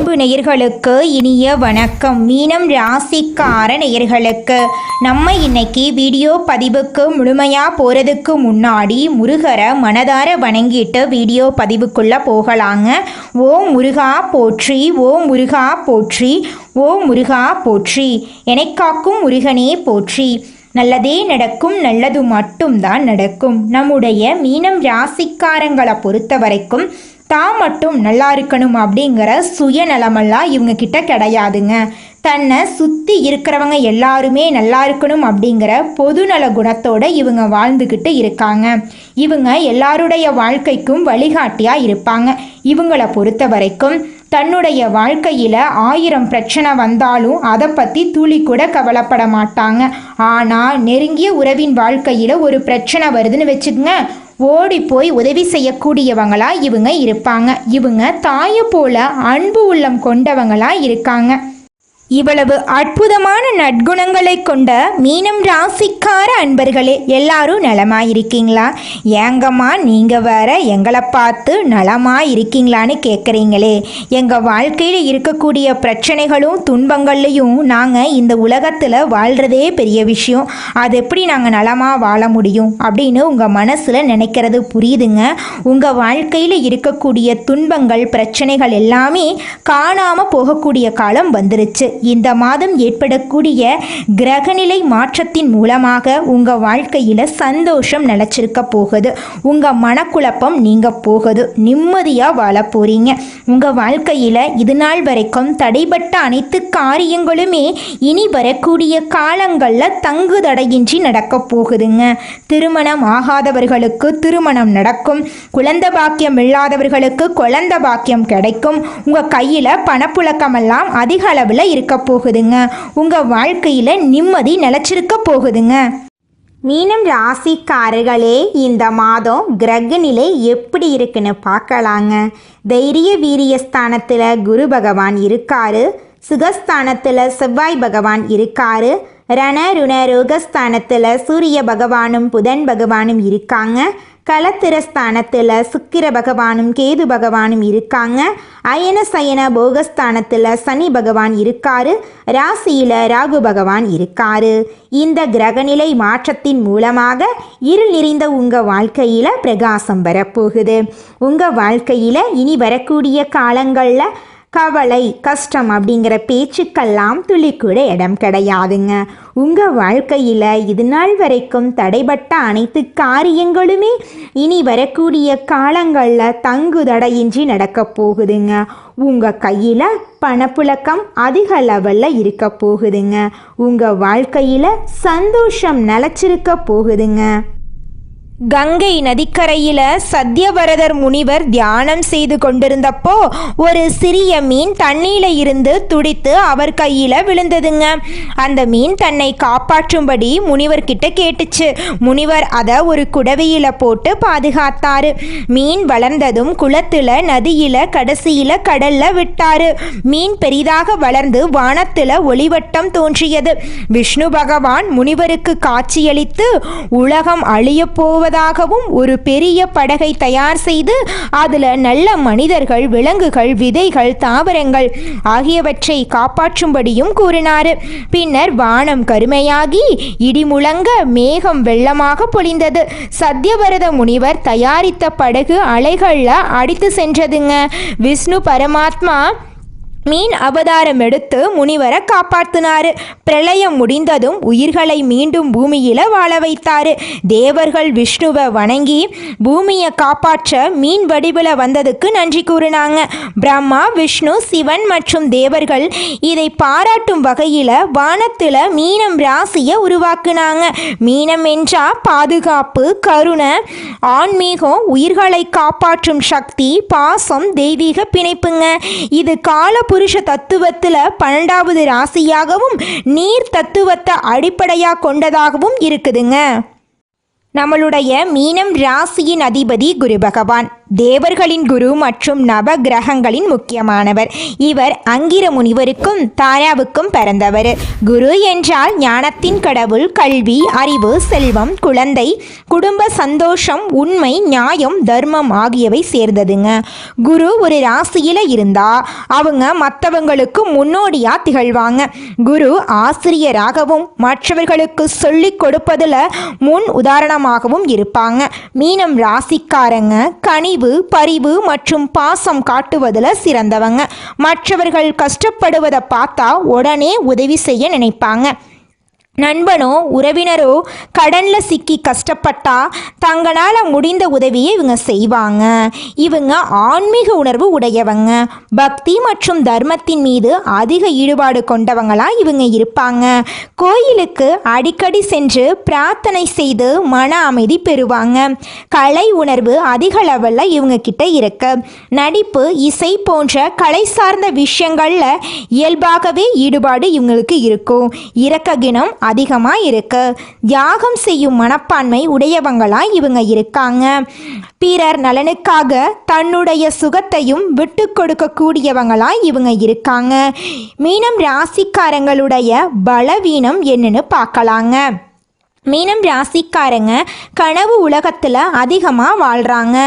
அன்பு நேயர்களுக்கு இனிய வணக்கம். மீனம் ராசிக்கார நேயர்களுக்கு நம்ம இன்னைக்கு வீடியோ பதிவுக்கு முழுமையாக போகிறதுக்கு முன்னாடி முருகரை மனதார வணங்கிட்டு வீடியோ பதிவுக்குள்ளே போகலாங்க. ஓம் முருகா போற்றி, ஓம் முருகா போற்றி, ஓம் முருகா போற்றி, எனக்காக்கும் முருகனே போற்றி. நல்லதே நடக்கும், நல்லது மட்டும்தான் நடக்கும். நம்முடைய மீனம் ராசிக்காரங்களை பொறுத்த வரைக்கும் தான் மட்டும் நல்லா இருக்கணும் அப்படிங்கிற சுயநலமெல்லாம் இவங்க கிட்ட கிடையாதுங்க. தன்னை சுற்றி இருக்கிறவங்க எல்லாருமே நல்லா இருக்கணும் அப்படிங்கிற பொதுநல குணத்தோடு இவங்க வாழ்ந்துக்கிட்டு இருக்காங்க. இவங்க எல்லாருடைய வாழ்க்கைக்கும் வழிகாட்டியாக இருப்பாங்க. இவங்களை பொறுத்த வரைக்கும் தன்னுடைய வாழ்க்கையில் 1000 பிரச்சனை வந்தாலும் அதை பற்றி துளி கூட கவலைப்பட மாட்டாங்க. ஆனால் நெருங்கிய உறவின் வாழ்க்கையில் ஒரு பிரச்சனை வருதுன்னு வச்சுக்கோங்க, ஓடி போய் உதவி செய்யக்கூடியவங்களா இவங்க இருப்பாங்க. இவங்க தாயை போல அன்பு உள்ளம் கொண்டவங்களா இருக்காங்க. இவ்வளவு அற்புதமான நற்குணங்களை கொண்ட மீனம் ராசிக்கார அன்பர்களே, எல்லாரும் நலமாயிருக்கீங்களா? ஏங்கம்மா நீங்கள் வேற எங்களை பார்த்து நலமாயிருக்கீங்களான்னு கேட்குறீங்களே. எங்கள் வாழ்க்கையில் இருக்கக்கூடிய பிரச்சனைகளும் துன்பங்கள்லையும் நாங்கள் இந்த உலகத்தில் வாழ்கிறதே பெரிய விஷயம். அது எப்படி நாங்கள் நலமாக வாழ முடியும் அப்படின்னு உங்கள் மனசில் நினைக்கிறது புரியுதுங்க. உங்கள் வாழ்க்கையில் இருக்கக்கூடிய துன்பங்கள் பிரச்சனைகள் எல்லாமே காணாமல் போகக்கூடிய காலம் வந்துருச்சு. இந்த மாதம் ஏற்படக்கூடிய கிரகநிலை மாற்றத்தின் மூலமாக உங்கள் வாழ்க்கையில் சந்தோஷம் நிலச்சிருக்க போகுது. உங்கள் மனக்குழப்பம் நீங்க போகுது. நிம்மதியாக வாழ போகிறீங்க. உங்கள் வாழ்க்கையில் இது நாள் வரைக்கும் தடைபட்ட அனைத்து காரியங்களுமே இனி வரக்கூடிய காலங்களில் தங்கு தடையின்றி நடக்க போகுதுங்க. திருமணம் ஆகாதவர்களுக்கு திருமணம் நடக்கும். குழந்தை பாக்கியம் இல்லாதவர்களுக்கு குழந்தை பாக்கியம் கிடைக்கும். உங்கள் கையில் பணப்புழக்கமெல்லாம் அதிக அளவில் இருக்க போகுதுங்க. உங்க வாழ்க்கையில நிம்மதி நிலைச்சிருக்க போகுதுங்க. மீனம் ராசிக்காரர்களே, இந்த மாதம் கிரக நிலை எப்படி இருக்குன்னு பார்க்கலாங்க. தைரிய வீரியஸ்தானத்தில் குரு பகவான் இருக்காரு. சுகஸ்தானத்தில் செவ்வாய் பகவான் இருக்காரு. ரண ருண ரோகஸ்தானத்தில் சூரிய பகவானும் புதன் பகவானும் இருக்காங்க. கலத்திரஸ்தானத்தில் சுக்கிர பகவானும் கேது பகவானும் இருக்காங்க. அயன சயன போகஸ்தானத்தில் சனி பகவான் இருக்காரு. ராசியில் ராகு பகவான் இருக்காரு. இந்த கிரகநிலை மாற்றத்தின் மூலமாக இருள் நிறைந்த உங்கள் வாழ்க்கையில் பிரகாசம் வரப்போகுது. உங்கள் வாழ்க்கையில் இனி வரக்கூடிய காலங்களில் கவலை கஷ்டம் அப்படிங்கிற பேச்சுக்கெல்லாம் துளி கூட இடம் கிடையாதுங்க. உங்கள் வாழ்க்கையில் இது நாள் வரைக்கும் தடைபட்ட அனைத்து காரியங்களுமே இனி வரக்கூடிய காலங்களில் தங்கு தடையின்றி நடக்க போகுதுங்க. உங்கள் கையில் பணப்புழக்கம் அதிக லெவலில் இருக்க போகுதுங்க. உங்கள் வாழ்க்கையில் சந்தோஷம் நிலச்சிருக்க போகுதுங்க. கங்கை நதிக்கரையில் சத்யவரதர் முனிவர் தியானம் செய்து கொண்டிருந்தப்போ ஒரு சிறிய மீன் தண்ணீரில் இருந்து துடித்து அவர் கையில் விழுந்ததுங்க. அந்த மீன் தன்னை காப்பாற்றும்படி முனிவர்கிட்ட கேட்டுச்சு. முனிவர் அதை ஒரு குடவையில் போட்டு பாதுகாத்தாரு. மீன் வளர்ந்ததும் குளத்தில் நதியில் கடைசியில் கடலில் விட்டாரு. மீன் பெரிதாக வளர்ந்து வானத்தில் ஒளிவட்டம் தோன்றியது. விஷ்ணு பகவான் முனிவருக்கு காட்சியளித்து உலகம் அழியப்போவதாகவும் ஒரு பெரிய படகை தயார் செய்து அதில் நல்ல மனிதர்கள், விலங்குகள், விதைகள், தாவரங்கள் ஆகியவற்றை காப்பாற்றும்படியும் கூறினார். பின்னர் வானம் கருமையாகி இடி முழங்க மேகம் வெள்ளமாக பொழிந்தது. சத்யவரத முனிவர் தயாரித்த படகு அலைகளில் அடித்து சென்றதுங்க. விஷ்ணு பரமாத்மா மீன் அவதாரம் எடுத்து முனிவரை காப்பாற்றினார். பிரளயம் முடிந்ததும் உயிர்களை மீண்டும் பூமியில் வாழ வைத்தார். தேவர்கள் விஷ்ணுவை வணங்கி பூமியை காப்பாற்ற மீன் வடிவில் வந்ததுக்கு நன்றி கூறினாங்க. பிரம்மா, விஷ்ணு, சிவன் மற்றும் தேவர்கள் இதை பாராட்டும் வகையில் வானத்தில் மீனம் ராசியை உருவாக்குனாங்க. மீனம் என்றால் பாதுகாப்பு, கருணை, ஆன்மீகம், உயிர்களை காப்பாற்றும் சக்தி, பாசம், தெய்வீக பிணைப்புங்க. இது கால புருஷ தத்துவத்தில் 12வது ராசியாகவும் நீர் தத்துவத்தை அடிப்படையாக கொண்டதாகவும் இருக்குதுங்க. நம்மளுடைய மீனம் ராசியின் அதிபதி குரு பகவான். தேவர்களின் குரு மற்றும் நவ கிரகங்களின் முக்கியமானவர். இவர் அங்கிர முனிவருக்கும் தாராவுக்கும் பிறந்தவர். குரு என்றால் ஞானத்தின் கடவுள், கல்வி, அறிவு, செல்வம், குழந்தை, குடும்ப சந்தோஷம், உண்மை, நியாயம், தர்மம் ஆகியவை சேர்ந்ததுங்க. குரு ஒரு ராசியில இருந்தா அவங்க மற்றவங்களுக்கு முன்னோடியா திகழ்வாங்க. குரு ஆசிரியராகவும் மற்றவர்களுக்கு சொல்லிக் கொடுப்பதில் முன் உதாரணமாகவும் இருப்பாங்க. மீனம் ராசிக்காரங்க கனிவு, பரிவு மற்றும் பாசம் காட்டுவதில் சிறந்தவங்க. மற்றவர்கள் கஷ்டப்படுவதை பார்த்தா உடனே உதவி செய்ய நினைப்பாங்க. நண்பனோ உறவினரோ கடனில் சிக்கி கஷ்டப்பட்டா தங்களால் முடிந்த உதவியை இவங்க செய்வாங்க. இவங்க ஆன்மீக உணர்வு உடையவங்க. பக்தி மற்றும் தர்மத்தின் மீது அதிக ஈடுபாடு கொண்டவங்களா இவங்க இருப்பாங்க. கோயிலுக்கு அடிக்கடி சென்று பிரார்த்தனை செய்து மன அமைதி பெறுவாங்க. கலை உணர்வு அதிக லெவலில் இவங்க கிட்ட இருக்கு. நடிப்பு, இசை போன்ற கலை சார்ந்த விஷயங்களில் இயல்பாகவே ஈடுபாடு இவங்களுக்கு இருக்கும். இரக்க குணம் அதிகமாக இருக்கு. தியாகம் செய்யும் மனப்பான்மை உடையவங்களாக இவங்க இருக்காங்க. பிறர் நலனுக்காக தன்னுடைய சுகத்தையும் விட்டு கொடுக்கக்கூடியவங்களாக இவங்க இருக்காங்க. மீனம் ராசிக்காரங்களுடைய பலவீனம் என்னன்னு பார்க்கலாங்க. மீனம் ராசிக்காரங்க கனவு உலகத்தில் அதிகமாக வாழ்கிறாங்க.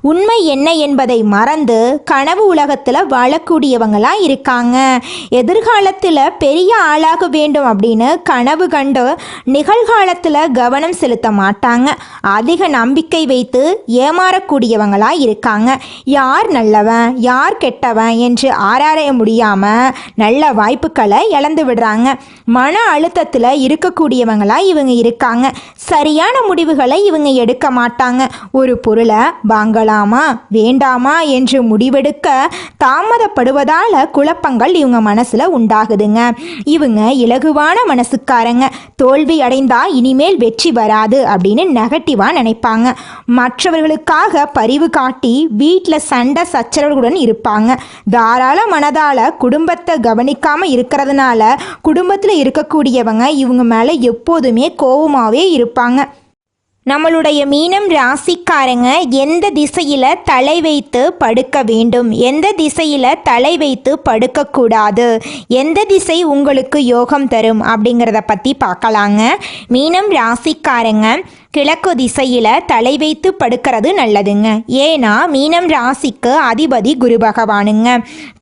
உண்மை என்ன என்பதை மறந்து கனவு உலகத்தில் வாழக்கூடியவங்களாக இருக்காங்க. எதிர்காலத்தில் பெரிய ஆளாக வேண்டும் அப்படின்னு கனவு கண்டு நிகழ்காலத்தில் கவனம் செலுத்த மாட்டாங்க. அதிக நம்பிக்கை வைத்து ஏமாறக்கூடியவங்களாக இருக்காங்க. யார் நல்லவன் யார் கெட்டவன் என்று ஆராய முடியாமல் நல்ல வாய்ப்புகளை இழந்து விடுறாங்க. மன அழுத்தத்தில் இருக்கக்கூடியவங்களாக இவங்க இருக்காங்க. சரியான முடிவுகளை இவங்க எடுக்க மாட்டாங்க. ஒரு பொருளை வாங்கலாமா வேண்டாமா என்று முடிவெடுக்க தாமதப்படுவதால குழப்பங்கள் இவங்க மனசுல உண்டாகுதுங்க. இவங்க இலகுவான மனசுக்காரங்க. தோல்வி அடைந்தா இனிமேல் வெற்றி வராது அப்படின்னு நெகட்டிவா நினைப்பாங்க. மற்றவர்களுக்காக பரிவு காட்டி வீட்டில் சண்டை சச்சரவுடன் இருப்பாங்க. தாராள மனதால குடும்பத்தை கவனிக்காம இருக்கிறதுனால குடும்பத்தில் இருக்கக்கூடியவங்க இவங்க மேல எப்போதுமே கோபமாவே இருப்பாங்க. நம்மளுடைய மீனம் ராசிக்காரங்க எந்த திசையில் தலை வைத்து படுக்க வேண்டும், எந்த திசையில் தலை வைத்து படுக்கக்கூடாது, எந்த திசை உங்களுக்கு யோகம் தரும் அப்படிங்கிறத பற்றி பார்க்கலாங்க. மீனம் ராசிக்காரங்க கிழக்கு திசையில் தலை வைத்து படுக்கிறது நல்லதுங்க. ஏன்னா மீனம் ராசிக்கு அதிபதி குரு பகவானுங்க.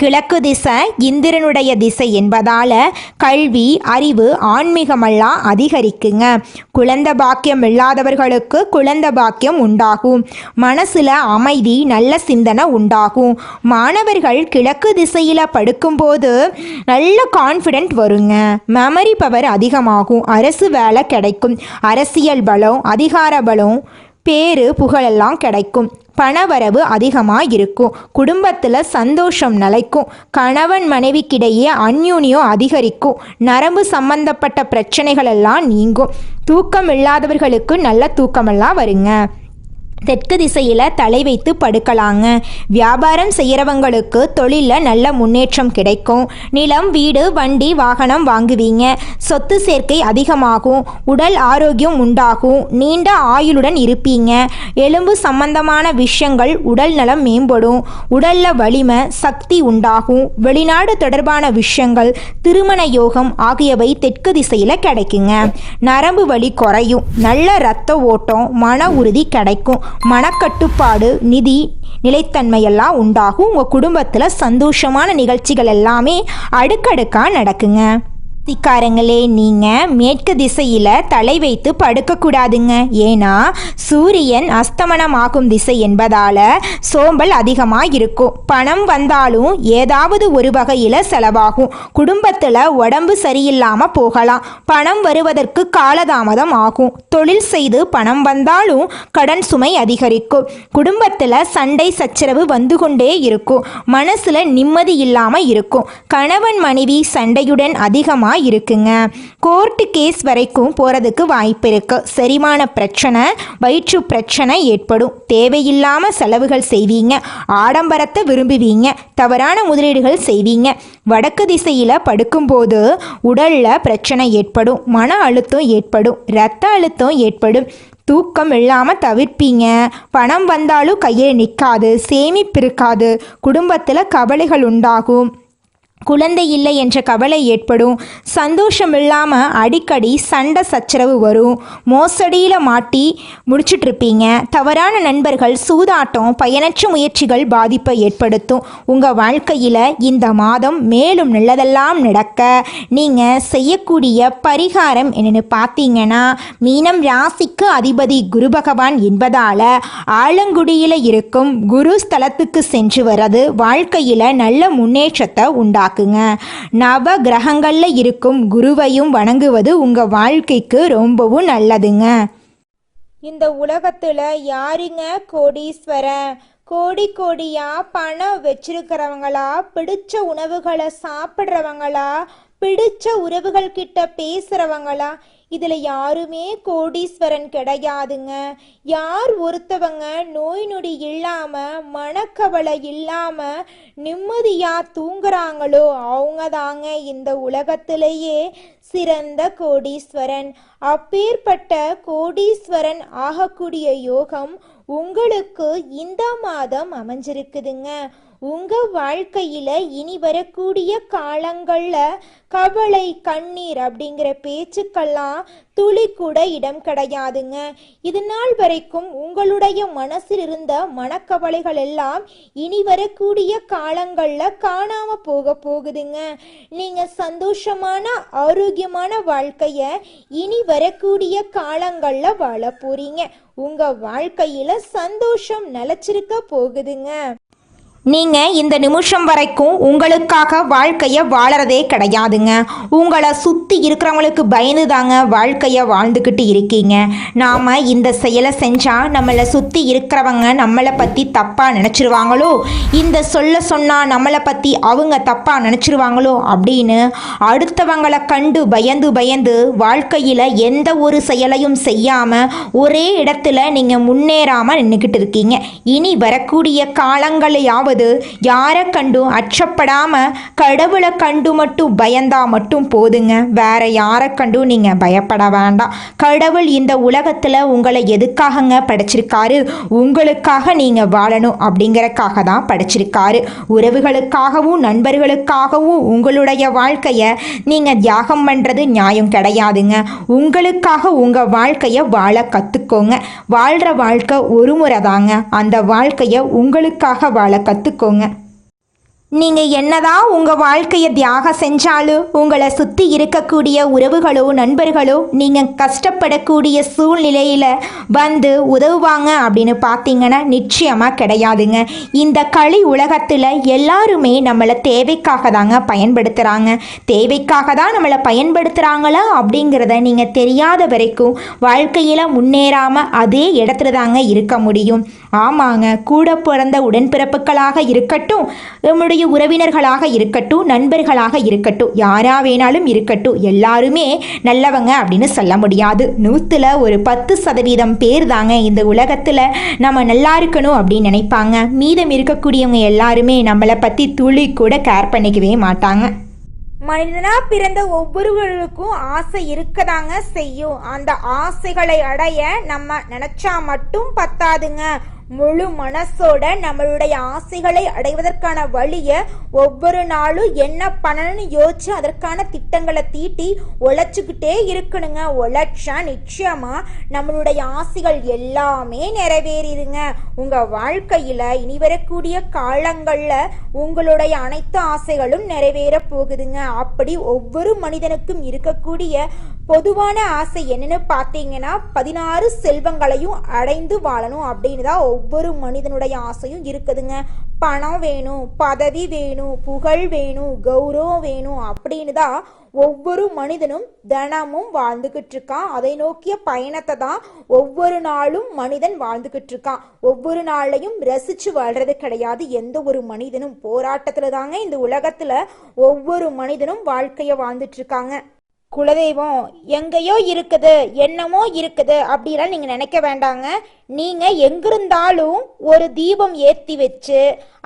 கிழக்கு திசை இந்திரனுடைய திசை என்பதால் கல்வி, அறிவு, ஆன்மீகமெல்லாம் அதிகரிக்குங்க. குழந்தை பாக்கியம் இல்லாதவர்களுக்கு குழந்தை பாக்கியம் உண்டாகும். மனசில் அமைதி, நல்ல சிந்தனை உண்டாகும். மாணவர்கள் கிழக்கு திசையில் படுக்கும்போது நல்ல கான்ஃபிடென்ட் வருங்க. மெமரி பவர் அதிகமாகும். அரசு வேலை கிடைக்கும். அரசியல் பலம், அதிகார பலம், பேரு புகழெல்லாம் கிடைக்கும். பணவரவு அதிகமாக இருக்கும். குடும்பத்தில் சந்தோஷம் நிலைக்கும். கணவன் மனைவிக்கிடையே அந்யூன்யம் அதிகரிக்கும். நரம்பு சம்பந்தப்பட்ட பிரச்சனைகள் எல்லாம் நீங்கும். தூக்கம் இல்லாதவர்களுக்கு நல்ல தூக்கமெல்லாம் வருங்க. தெற்கு திசையில் தலை வைத்து படுக்கலாங்க. வியாபாரம் செய்கிறவங்களுக்கு தொழிலில் நல்ல முன்னேற்றம் கிடைக்கும். நிலம், வீடு, வண்டி, வாகனம் வாங்குவீங்க. சொத்து சேர்க்கை அதிகமாகும். உடல் ஆரோக்கியம் உண்டாகும். நீண்ட ஆயுளுடன் இருப்பீங்க. எலும்பு சம்பந்தமான விஷயங்கள் உடல் நலம் மேம்படும். உடலில் வலிமை, சக்தி உண்டாகும். வெளிநாடு தொடர்பான விஷயங்கள், திருமண யோகம் ஆகியவை தெற்கு திசையில் கிடைக்குங்க. நரம்பு வலி குறையும். நல்ல இரத்த ஓட்டம், மன உறுதி கிடைக்கும். மனக்கட்டுப்பாடு, நிதி நிலைத்தன்மையெல்லாம் உண்டாகும். உங்கள் குடும்பத்தில் சந்தோஷமான நிகழ்ச்சிகள் எல்லாமே அடுக்கடுக்காக நடக்குங்க. ராசிக்காரங்களே, நீங்கள் மேற்கு திசையில் தலை வைத்து படுக்கக்கூடாதுங்க. ஏன்னா சூரியன் அஸ்தமனமாகும் திசை என்பதால் சோம்பல் அதிகமாக இருக்கும். பணம் வந்தாலும் ஏதாவது ஒரு வகையில் செலவாகும். குடும்பத்தில் உடம்பு சரியில்லாமல் போகலாம். பணம் வருவதற்கு காலதாமதம் ஆகும். தொழில் செய்து பணம் வந்தாலும் கடன் சுமை அதிகரிக்கும். குடும்பத்தில் சண்டை சச்சரவு வந்து கொண்டே இருக்கும். மனசில் நிம்மதி இல்லாமல் இருக்கும். கணவன் மனைவி சண்டையுடன் அதிகமாக இருக்குங்க. கோர்ட்டு கேஸ் வரைக்கும் போறதுக்கு வாய்ப்பு இருக்கு. செரிமான பிரச்சனை, வயிற்று பிரச்சனை ஏற்படும். தேவையில்லாம செலவுகள் செய்வீங்க. ஆடம்பரத்தை விரும்புவீங்க. தவறான முதலீடுகள் செய்வீங்க. வடக்கு திசையில படுக்கும்போது உடல்ல பிரச்சனை ஏற்படும். மன அழுத்தம் ஏற்படும். இரத்த அழுத்தம் ஏற்படும். தூக்கம் இல்லாமல் தவிர்ப்பீங்க. பணம் வந்தாலும் கையில் நிற்காது, சேமிப்பு இருக்காது, குடும்பத்தில் கவலைகள் உண்டாகும், குழந்தை இல்லை என்ற கவலை ஏற்படும், சந்தோஷம் இல்லாமல் அடிக்கடி சண்டை சச்சரவு வரும், மோசடியில் மாட்டி முடிச்சுட்ருப்பீங்க, தவறான நண்பர்கள், சூதாட்டம், பயனற்ற முயற்சிகள் பாதிப்பை ஏற்படுத்தும். உங்கள் வாழ்க்கையில் இந்த மாதம் மேலும் நல்லதெல்லாம் நடக்க நீங்கள் செய்யக்கூடிய பரிகாரம் என்னென்னு பார்த்தீங்கன்னா, மீனம் ராசிக்கு அதிபதி குரு பகவான் என்பதால் ஆலங்குடியில் இருக்கும் குரு ஸ்தலத்துக்கு சென்று வர்றது வாழ்க்கையில் நல்ல முன்னேற்றத்தை உண்டாக்கும். நவ கிரகங்கள்ல இருக்கும் குருவையும் வணங்குவது உங்க வாழ்க்கைக்கு ரொம்பவும் நல்லதுங்க. இந்த உலகத்துல யாருங்க கோடீஸ்வரன்? கோடி கோடியா பணம் வச்சிருக்கிறவங்களா, பிடிச்ச உணவுகளை சாப்பிட்றவங்களா, பிடிச்ச உறவுகள் கிட்ட பேசுறவங்களா? இதில் யாருமே கோடீஸ்வரன் கிடையாதுங்க. யார் ஒருத்தவங்க நோய் நொடி இல்லாமல், மனக்கவலை இல்லாமல் நிம்மதியாக தூங்குறாங்களோ அவங்க தாங்க இந்த உலகத்திலேயே சிறந்த கோடீஸ்வரன். அப்பேற்பட்ட கோடீஸ்வரன் ஆகக்கூடிய யோகம் உங்களுக்கு இந்த மாதம் அமைஞ்சிருக்குதுங்க. உங்க வாழ்க்கையில இனி வரக்கூடிய காலங்கள்ல கவலை, கண்ணீர் அப்படிங்கிற பேச்சுக்கெல்லாம் துளி கூட இடம் கிடையாதுங்க. இது நாள் வரைக்கும் உங்களுடைய மனசில் இருந்த மனக்கவலைகள் எல்லாம் இனி வரக்கூடிய காலங்கள்ல காணாம போகுதுங்க. நீங்க சந்தோஷமான ஆரோக்கியமான வாழ்க்கைய இனி வரக்கூடிய காலங்கள்ல வாழ போறீங்க. உங்க வாழ்க்கையில சந்தோஷம் நிலைச்சிருக்க போகுதுங்க. நீங்கள் இந்த நிமிஷம் வரைக்கும் உங்களுக்காக வாழ்க்கையை வாழறதே கிடையாதுங்க. உங்களை சுற்றி இருக்கிறவங்களுக்கு பயந்து தாங்க வாழ்க்கையை வாழ்ந்துக்கிட்டு இருக்கீங்க. நாம் இந்த செயலை செஞ்சால் நம்மளை சுற்றி இருக்கிறவங்க நம்மளை பற்றி தப்பாக நினச்சிருவாங்களோ, இந்த சொன்னால் நம்மளை பற்றி அவங்க தப்பாக நினச்சிருவாங்களோ அப்படின்னு அடுத்தவங்களை கண்டு பயந்து வாழ்க்கையில் எந்த ஒரு செயலையும் செய்யாமல் ஒரே இடத்துல நீங்கள் முன்னேறாமல் நின்றுக்கிட்டு இருக்கீங்க. இனி வரக்கூடிய காலங்களையாவது யாரை கண்டும் அச்சப்படாம கடவுளை கண்டு மட்டும் பயந்தா மட்டும் போதுங்க. வேற யாரை கண்டும் நீங்க பயப்பட வேண்டாம். கடவுள் இந்த உலகத்துல உங்களை எதுக்காகங்க படைச்சிருக்காரு? உங்களுக்காக நீங்க வாழணும் அப்படிங்கறக்காக தான் படைச்சிருக்காரு. உறவுகளுக்காகவும் நண்பர்களுக்காகவும் உங்களுடைய வாழ்க்கைய நீங்க தியாகம் பண்றது நியாயம் கிடையாதுங்க. உங்களுக்காக உங்க வாழ்க்கைய வாழ கத்துக்கோங்க. வாழ்ற வாழ்க்கை ஒரு முறை தாங்க. அந்த வாழ்க்கைய உங்களுக்காக வாழ கத்துக்கோங்க. நீங்கள் என்னதான் உங்கள் வாழ்க்கையை தியாகம் செஞ்சாலும் உங்களை சுற்றி இருக்கக்கூடிய உறவுகளோ நண்பர்களோ நீங்கள் கஷ்டப்படக்கூடிய சூழ்நிலையில் வந்து உதவுவாங்க அப்படின்னு பார்த்தீங்கன்னா நிச்சயமாக கிடையாதுங்க. இந்த களி உலகத்தில் எல்லாருமே நம்மளை தேவைக்காக தாங்க பயன்படுத்துகிறாங்க. தேவைக்காக தான் நம்மளை பயன்படுத்துகிறாங்களா அப்படிங்கிறத நீங்கள் தெரியாத வரைக்கும் வாழ்க்கையில் முன்னேறாமல் அதே இடத்துல தாங்க இருக்க முடியும். ஆமாங்க, கூட பிறந்த உடன்பிறப்புகளாக இருக்கட்டும், நம்முடைய உறவினர்களாக இருக்கட்டும், நண்பர்களாக இருக்கட்டும், யாரா வேணாலும் இருக்கட்டும், எல்லாருமே நல்லவங்க அப்படின்னு சொல்ல முடியாது. 100ல் ஒரு 10% பேர் தாங்க இந்த உலகத்தில் நம்ம நல்லா இருக்கணும் அப்படின்னு நினைப்பாங்க. மீதம் இருக்கக்கூடியவங்க எல்லாருமே நம்மளை பற்றி துளி கூட கேர் பண்ணிக்கவே மாட்டாங்க. மனிதனா பிறந்த ஒவ்வொருவருக்கும் ஆசை இருக்கதாங்க செய்யும். அந்த ஆசைகளை அடைய நம்ம நினைச்சா மட்டும் பத்தாதுங்க. முழு மனசோட நம்மளுடைய ஆசைகளை அடைவதற்கான வழியை ஒவ்வொரு நாளும் என்ன பண்ணணும்னு யோசிச்சு அதற்கான திட்டங்களை தீட்டி உழைச்சிக்கிட்டே இருக்கணுங்க. உழைச்சா நிச்சயமா நம்மளுடைய ஆசைகள் எல்லாமே நிறைவேறிடுங்க. உங்க வாழ்க்கையில இனி வரக்கூடிய காலங்கள்ல உங்களுடைய அனைத்து ஆசைகளும் நிறைவேற போகுதுங்க. அப்படி ஒவ்வொரு மனிதனுக்கும் இருக்கக்கூடிய பொதுவான ஆசை என்னன்னு பார்த்தீங்கன்னா 16 செல்வங்களையும் அடைந்து வாழணும் அப்படின்னு தான் ஒவ்வொரு மனிதனுடைய ஆசையும் இருக்குதுங்க. பணம் வேணும், பதவி வேணும், புகழ் வேணும், கௌரவம் வேணும் அப்படின்னு தான் ஒவ்வொரு மனிதனும் தினமும் வாழ்ந்துகிட்டு இருக்கான். அதை நோக்கிய பயணத்தை தான் ஒவ்வொரு நாளும் மனிதன் வாழ்ந்துகிட்டு இருக்கான். ஒவ்வொரு நாளையும் ரசிச்சு வாழ்றது கிடையாது எந்த ஒரு மனிதனும். போராட்டத்துல தாங்க இந்த உலகத்துல ஒவ்வொரு மனிதனும் வாழ்க்கைய வாழ்ந்துட்டு இருக்காங்க. குலதெய்வம் எங்கேயோ இருக்குது, என்னமோ இருக்குது அப்படிலாம் நீங்கள் நினைக்க வேண்டாங்க. நீங்கள் எங்கிருந்தாலும் ஒரு தீபம் ஏற்றி வச்சு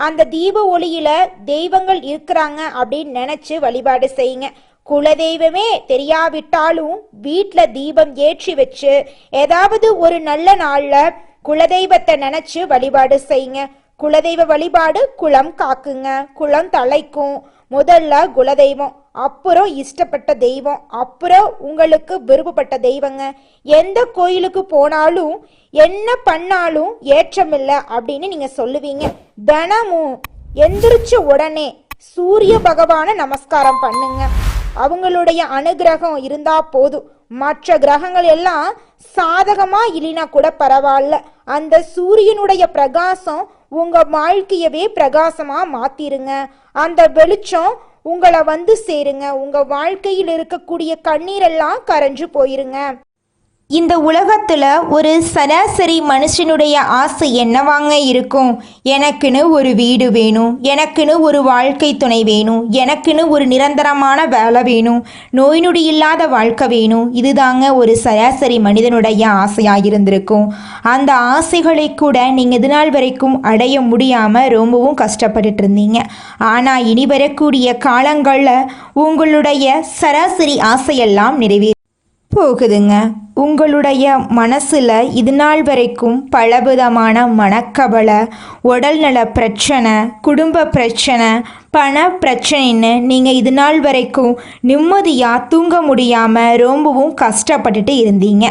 அந்த தீப ஒளியில் தெய்வங்கள் இருக்கிறாங்க அப்படின்னு நினச்சி வழிபாடு செய்யுங்க. குலதெய்வமே தெரியாவிட்டாலும் வீட்டில் தீபம் ஏற்றி வச்சு ஏதாவது ஒரு நல்ல நாளில் குலதெய்வத்தை நினச்சி வழிபாடு செய்யுங்க. குலதெய்வ வழிபாடு குலம் காக்குங்க, குலம் தலைக்கும். முதல்ல குலதெய்வம், அப்புறம் இஷ்டப்பட்ட தெய்வம், அப்புறம் உங்களுக்கு விருப்பப்பட்ட தெய்வங்க. எந்த கோயிலுக்கு போனாலும் என்ன பண்ணாலும் ஏற்றமில்லை அப்படின்னு நீங்க சொல்லுவீங்க. தினமும் எந்திரிச்ச உடனே சூரிய பகவானை நமஸ்காரம் பண்ணுங்க. அவங்களுடைய அனுகிரகம் இருந்தா போதும். மற்ற கிரகங்கள் எல்லாம் சாதகமா இல்லைனா கூட பரவாயில்ல, அந்த சூரியனுடைய பிரகாசம் உங்க வாழ்க்கையவே பிரகாசமா மாத்திருங்க. அந்த வெளிச்சம் உங்களை வந்து சேருங்க. உங்க வாழ்க்கையில் இருக்கக்கூடிய கண்ணீரெல்லாம் கரைஞ்சு போயிருங்க. இந்த உலகத்தில் ஒரு சராசரி மனுஷனுடைய ஆசை என்னவாங்க இருக்கும்? எனக்குன்னு ஒரு வீடு வேணும், எனக்குன்னு ஒரு வாழ்க்கை துணை வேணும், எனக்குன்னு ஒரு நிரந்தரமான வேலை வேணும், நோய் நொடி இல்லாத வாழ்க்கை வேணும். இதுதாங்க ஒரு சராசரி மனிதனுடைய ஆசையாக இருந்திருக்கும். அந்த ஆசைகளை கூட நீங்கள் இது நாள் வரைக்கும் அடைய முடியாமல் ரொம்பவும் கஷ்டப்பட்டுட்டு இருந்தீங்க. ஆனால் இனி வரக்கூடிய காலங்களில் உங்களுடைய சராசரி ஆசையெல்லாம் நிறைவேறும் போகுதுங்க. உங்களுடைய மனசில் இது நாள் வரைக்கும் பலவிதமான மனக்கவலை, உடல்நல பிரச்சனை, குடும்ப பிரச்சனை, பண பிரச்சனைன்னு நீங்கள் இது நாள் வரைக்கும் நிம்மதியாக தூங்க முடியாமல் ரொம்பவும் கஷ்டப்பட்டுட்டு இருந்தீங்க.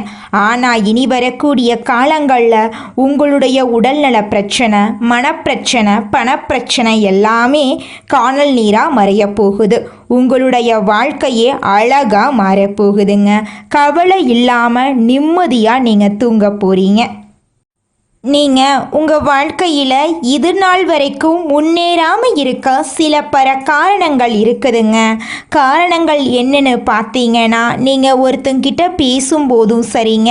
ஆனால் இனி வரக்கூடிய காலங்களில் உங்களுடைய உடல்நல பிரச்சனை, மனப்பிரச்சனை, பணப்பிரச்சனை எல்லாமே காணல் நீராக மறைய போகுது. உங்களுடைய வாழ்க்கையே அழகாக மாறப்போகுதுங்க. கவலை இல்லாமல் நிம்மதியாக நீங்கள் தூங்க போகிறீங்க. நீங்கள் உங்கள் வாழ்க்கையில் இது நாள் வரைக்கும் முன்னேறாமல் இருக்க சில காரணங்கள் இருக்குதுங்க. காரணங்கள் என்னென்னு பார்த்தீங்கன்னா, நீங்கள் ஒருத்தங்கிட்ட பேசும்போதும் சரிங்க,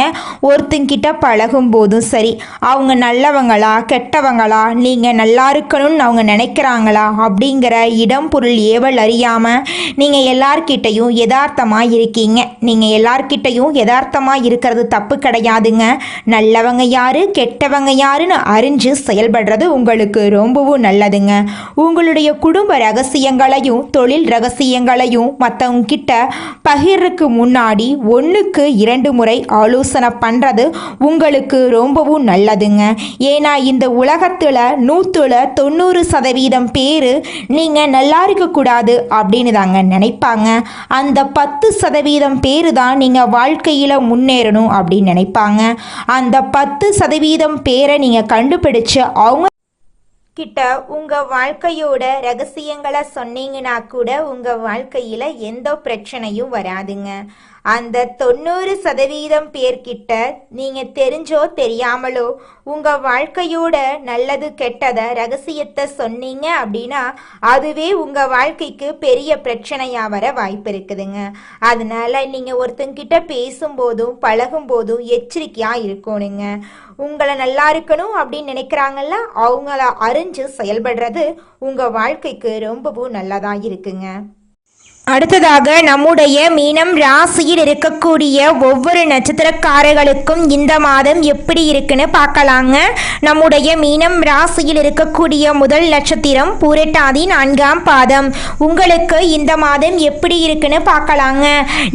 ஒருத்தங்கிட்ட பழகும் போதும் சரி, அவங்க நல்லவங்களா கெட்டவங்களா, நீங்கள் நல்லா இருக்கணும்னு அவங்க நினைக்கிறாங்களா அப்படிங்கிற இடம் பொருள் ஏவல் அறியாமல் நீங்கள் எல்லார்கிட்டையும் யதார்த்தமாக இருக்கீங்க. நீங்கள் எல்லார்கிட்டையும் யதார்த்தமாக இருக்கிறது தப்பு கிடையாதுங்க. நல்லவங்க யாரு கெட்டவங்க யாருன்னு அறிஞ்சு செயல்படுறது உங்களுக்கு ரொம்பவும் நல்லதுங்க. உங்களுடைய குடும்ப ரகசியங்களையும் தொழில் ரகசியங்களையும் மற்றவங்க கிட்ட பகிர்றதுக்கு முன்னாடி 1க்கு 2 முறை ஆலோசனை பண்ணுறது உங்களுக்கு ரொம்பவும் நல்லதுங்க. ஏன்னா இந்த உலகத்தில் 190% பேர் நீங்கள் நல்லா இருக்கக்கூடாது அப்படின்னு தாங்க நினைப்பாங்க. அந்த 10% பேர் தான் நீங்கள் வாழ்க்கையில் முன்னேறணும் அப்படின்னு நினைப்பாங்க. அந்த 10% பேரை நீங்கள் கண்டுபிடிச்சு அவங்க கிட்ட உங்கள் வாழ்க்கையோட ரகசியங்களை சொன்னீங்கன்னா கூட உங்கள் வாழ்க்கையில் எந்த பிரச்சனையும் வராதுங்க. அந்த 90% பேர்கிட்ட நீங்கள் தெரிஞ்சோ தெரியாமலோ உங்கள் வாழ்க்கையோட நல்லது கெட்டதை ரகசியத்தை சொன்னீங்க அப்படின்னா அதுவே உங்கள் வாழ்க்கைக்கு பெரிய பிரச்சனையாக வர வாய்ப்பு இருக்குதுங்க. அதனால நீங்கள் ஒருத்தங்கிட்ட பேசும்போதும் பழகும்போதும் எச்சரிக்கையாக இருக்கணுங்க. உங்களை நல்லா இருக்கணும் அப்படின்னு நினைக்கிறாங்கல்ல, அவங்கள அறிஞ்சு செயல்படுறது உங்கள் வாழ்க்கைக்கு ரொம்பவும் நல்லதாக இருக்குங்க. அடுத்ததாக நம்முடைய மீனம் ராசியில் இருக்கக்கூடிய ஒவ்வொரு நட்சத்திரக்காரர்களுக்கும் இந்த மாதம் எப்படி இருக்குன்னு பார்க்கலாங்க. நம்முடைய மீனம் ராசியில் இருக்கக்கூடிய முதல் நட்சத்திரம் பூரட்டாதி 4ஆம் பாதம். உங்களுக்கு இந்த மாதம் எப்படி இருக்குன்னு பார்க்கலாங்க.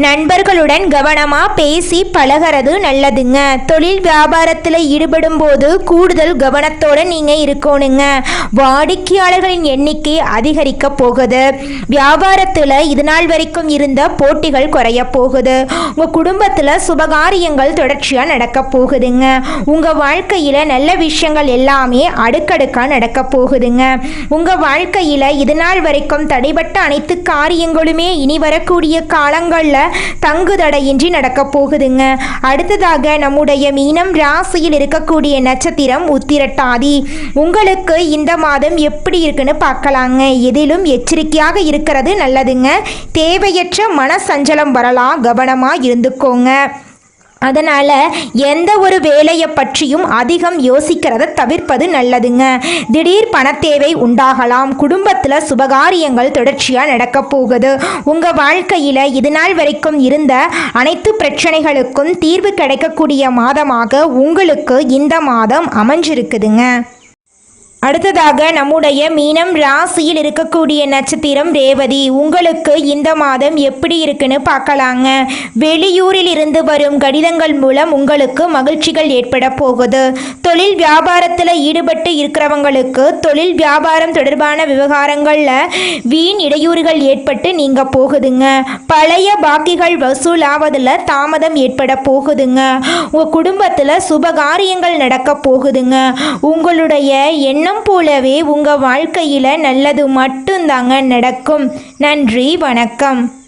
நண்பர்களுடன் கவனமாக பேசி பழகிறது நல்லதுங்க. தொழில் வியாபாரத்தில் ஈடுபடும் போது கூடுதல் கவனத்தோடு நீங்கள் இருக்கணுங்க. வாடிக்கையாளர்களின் எண்ணிக்கை அதிகரிக்க போகுது. வியாபாரத்தில் நாள் வரைக்கும் இருந்த போட்டிகள் குறைய போகுது. உங்க குடும்பத்துல சுபகாரியங்கள் தொடர்ச்சியா நடக்க போகுதுங்க. உங்க வாழ்க்கையில நல்ல விஷயங்கள் எல்லாமே அடுக்கடுக்கா நடக்க போகுதுங்க. உங்க வாழ்க்கையில இது நாள் வரைக்கும் தடைபட்ட அனைத்து காரியங்களுமே இனி வரக்கூடிய காலங்கள்ல தங்கு தடையின்றி நடக்க போகுதுங்க. அடுத்ததாக நம்முடைய மீனம் ராசியில் இருக்கக்கூடிய நட்சத்திரம் உத்திரட்டாதி. உங்களுக்கு இந்த மாதம் எப்படி இருக்குன்னு பார்க்கலாங்க. எதிலும் எச்சரிக்கையாக இருக்கிறது நல்லதுங்க. தேவையற்ற மன சஞ்சலம் வரலாம், கவனமாக இருந்துக்கோங்க. அதனால் எந்த ஒரு வேலையை பற்றியும் அதிகம் யோசிக்கிறத தவிர்ப்பது நல்லதுங்க. திடீர் பணத்தேவை உண்டாகலாம். குடும்பத்தில் சுபகாரியங்கள் தொடர்ச்சியாக நடக்க போகுது. உங்கள் வாழ்க்கையில் இது நாள் வரைக்கும் இருந்த அனைத்து பிரச்சனைகளுக்கும் தீர்வு கிடைக்கக்கூடிய மாதமாக உங்களுக்கு இந்த மாதம் அமைஞ்சிருக்குதுங்க. அடுத்ததாக நம்முடைய மீனம் ராசியில் இருக்கக்கூடிய நட்சத்திரம் ரேவதி. உங்களுக்கு இந்த மாதம் எப்படி இருக்குன்னு பார்க்கலாங்க. வெளியூரில் இருந்து வரும் கடிதங்கள் மூலம் உங்களுக்கு மகிழ்ச்சிகள் ஏற்பட போகுது. தொழில் வியாபாரத்தில் ஈடுபட்டு இருக்கிறவங்களுக்கு தொழில் வியாபாரம் தொடர்பான விவகாரங்களில் வீண் இடையூறுகள் ஏற்பட்டு நீங்க போகுதுங்க. பழைய பாக்கிகள் வசூலாவதில் தாமதம் ஏற்பட போகுதுங்க. உங்கள் குடும்பத்தில் சுபகாரியங்கள் நடக்க போகுதுங்க. உங்களுடைய எண்ணம் போலவே உங்க வாழ்க்கையில நல்லது மட்டும்தாங்க நடக்கும். நன்றி, வணக்கம்.